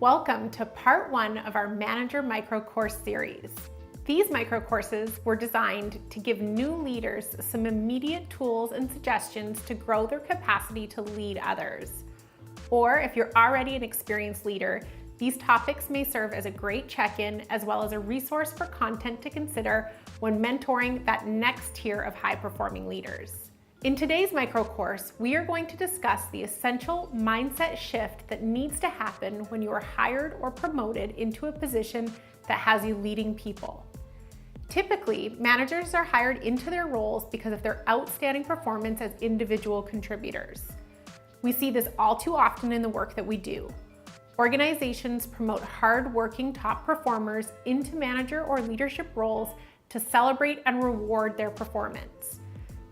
Welcome to part 1 of our Manager Micro Course series. These micro courses were designed to give new leaders some immediate tools and suggestions to grow their capacity to lead others. Or if you're already an experienced leader, these topics may serve as a great check-in as well as a resource for content to consider when mentoring that next tier of high-performing leaders. In today's micro course, we are going to discuss the essential mindset shift that needs to happen when you are hired or promoted into a position that has you leading people. Typically, managers are hired into their roles because of their outstanding performance as individual contributors. We see this all too often in the work that we do. Organizations promote hard-working top performers into manager or leadership roles to celebrate and reward their performance.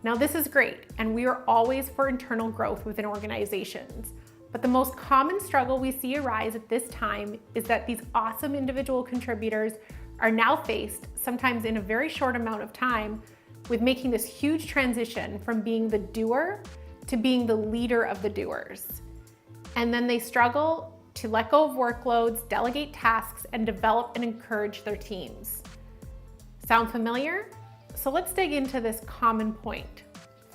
Now this is great, and we are always for internal growth within organizations. But the most common struggle we see arise at this time is that these awesome individual contributors are now faced, sometimes in a very short amount of time, with making this huge transition from being the doer to being the leader of the doers. And then they struggle to let go of workloads, delegate tasks, and develop and encourage their teams. Sound familiar? So let's dig into this common point.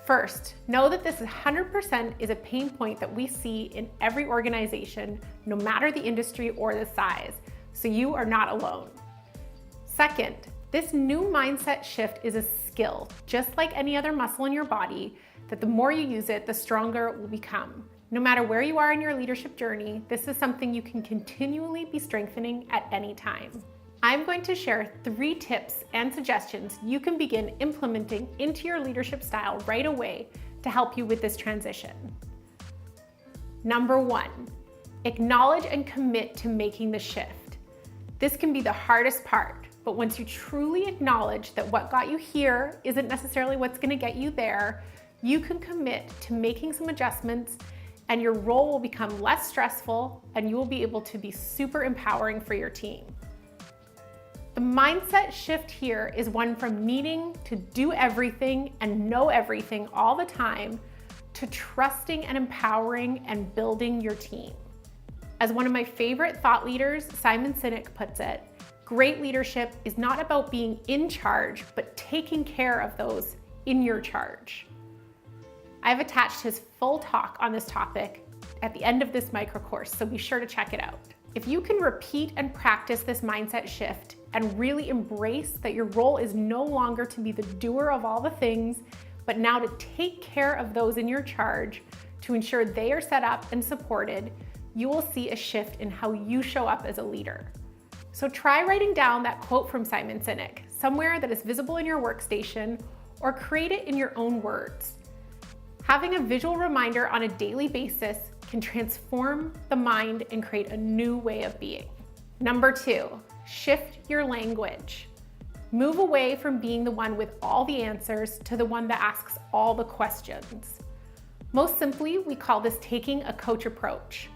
First, know that this 100% is a pain point that we see in every organization, no matter the industry or the size, so you are not alone. Second, this new mindset shift is a skill, just like any other muscle in your body, that the more you use it, the stronger it will become. No matter where you are in your leadership journey, this is something you can continually be strengthening at any time. I'm going to share 3 tips and suggestions you can begin implementing into your leadership style right away to help you with this transition. Number 1, acknowledge and commit to making the shift. This can be the hardest part, but once you truly acknowledge that what got you here isn't necessarily what's going to get you there, you can commit to making some adjustments and your role will become less stressful and you will be able to be super empowering for your team. The mindset shift here is one from needing to do everything and know everything all the time to trusting and empowering and building your team. As one of my favorite thought leaders, Simon Sinek, puts it, great leadership is not about being in charge, but taking care of those in your charge. I've attached his full talk on this topic at the end of this micro course, so be sure to check it out. If you can repeat and practice this mindset shift and really embrace that your role is no longer to be the doer of all the things, but now to take care of those in your charge to ensure they are set up and supported, you will see a shift in how you show up as a leader. So try writing down that quote from Simon Sinek, somewhere that is visible in your workstation, or create it in your own words. Having a visual reminder on a daily basis can transform the mind and create a new way of being. Number 2, shift your language. Move away from being the one with all the answers to the one that asks all the questions. Most simply, we call this taking a coach approach.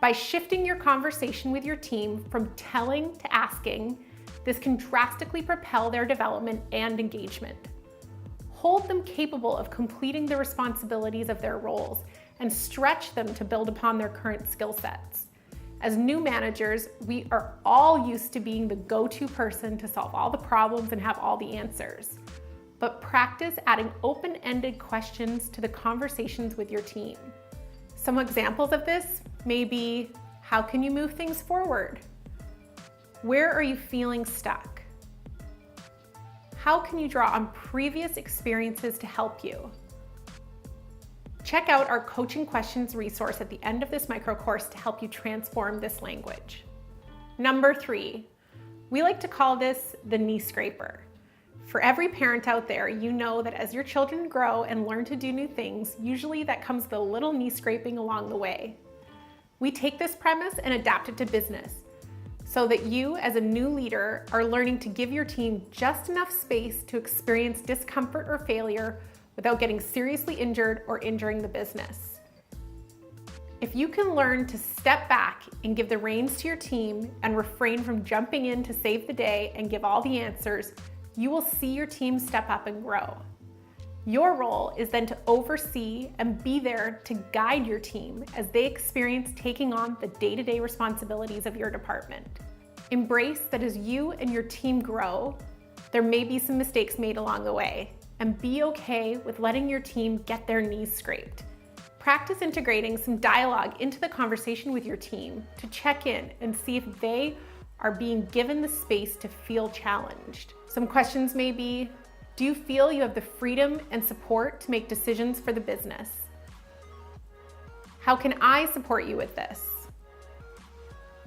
By shifting your conversation with your team from telling to asking, this can drastically propel their development and engagement. Hold them capable of completing the responsibilities of their roles and stretch them to build upon their current skill sets. As new managers, we are all used to being the go-to person to solve all the problems and have all the answers. But practice adding open-ended questions to the conversations with your team. Some examples of this may be, how can you move things forward? Where are you feeling stuck? How can you draw on previous experiences to help you? Check out our coaching questions resource at the end of this micro course to help you transform this language. Number 3, we like to call this the knee scraper. For every parent out there, you know that as your children grow and learn to do new things, usually that comes with a little knee scraping along the way. We take this premise and adapt it to business, so that you as a new leader are learning to give your team just enough space to experience discomfort or failure without getting seriously injured or injuring the business. If you can learn to step back and give the reins to your team and refrain from jumping in to save the day and give all the answers, you will see your team step up and grow. Your role is then to oversee and be there to guide your team as they experience taking on the day-to-day responsibilities of your department. Embrace that as you and your team grow, there may be some mistakes made along the way, and be okay with letting your team get their knees scraped. Practice integrating some dialogue into the conversation with your team to check in and see if they are being given the space to feel challenged. Some questions may be, do you feel you have the freedom and support to make decisions for the business? How can I support you with this?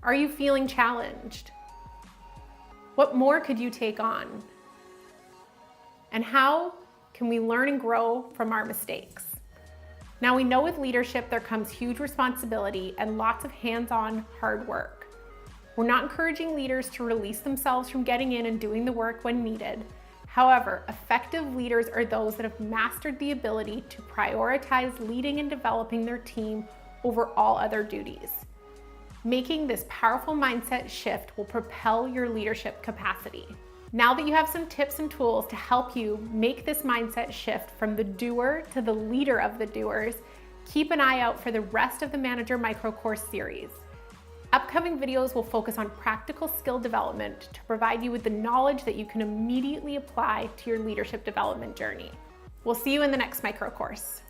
Are you feeling challenged? What more could you take on? And how can we learn and grow from our mistakes? Now, we know with leadership there comes huge responsibility and lots of hands-on hard work. We're not encouraging leaders to release themselves from getting in and doing the work when needed. However, effective leaders are those that have mastered the ability to prioritize leading and developing their team over all other duties. Making this powerful mindset shift will propel your leadership capacity. Now that you have some tips and tools to help you make this mindset shift from the doer to the leader of the doers, keep an eye out for the rest of the Manager Micro Course series. Upcoming videos will focus on practical skill development to provide you with the knowledge that you can immediately apply to your leadership development journey. We'll see you in the next micro course.